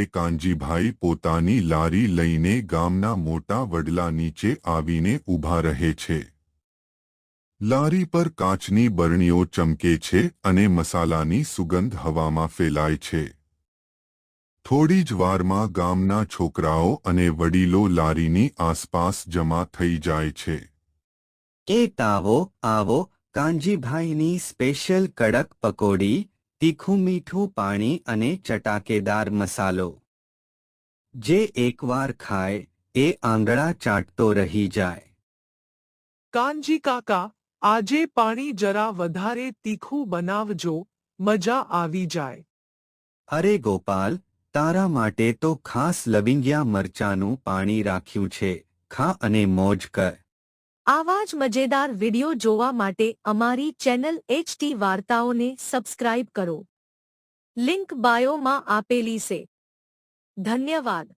કાનજીભાઈ પોતાની લારી લઈને ગામના મોટા વડલા નીચે આવીને ઊભા રહે છે. લારી પર કાચની બરણીઓ ચમકે છે અને મસાલાની સુગંધ હવામાં ફેલાય છે. થોડી જ વારમાં ગામના છોકરાઓ અને વડીલો લારીની આસપાસ જમા થઈ જાય છે. આવો આવો, કાનજીભાઈની સ્પેશિયલ કડક પકોડી, તીખું મીઠું પાણી અને ચટાકેદાર મસાલો. જે એકવાર ખાય એ આંગળા ચાટતો રહી જાય. કાનજી કાકા, આજે પાણી જરા વધારે તીખું બનાવજો, મજા આવી જાય. અરે ગોપાલ, તારા માટે તો ખાસ લવિંગિયા મરચાનું પાણી રાખ્યું છે, ખા અને મોજ કર. આવા જ મજેદાર વિડિયો જોવા માટે અમારી ચેનલ HT વાર્તાઓને સબસ્ક્રાઇબ કરો. લિંક બાયોમાં આપેલી છે. ધન્યવાદ.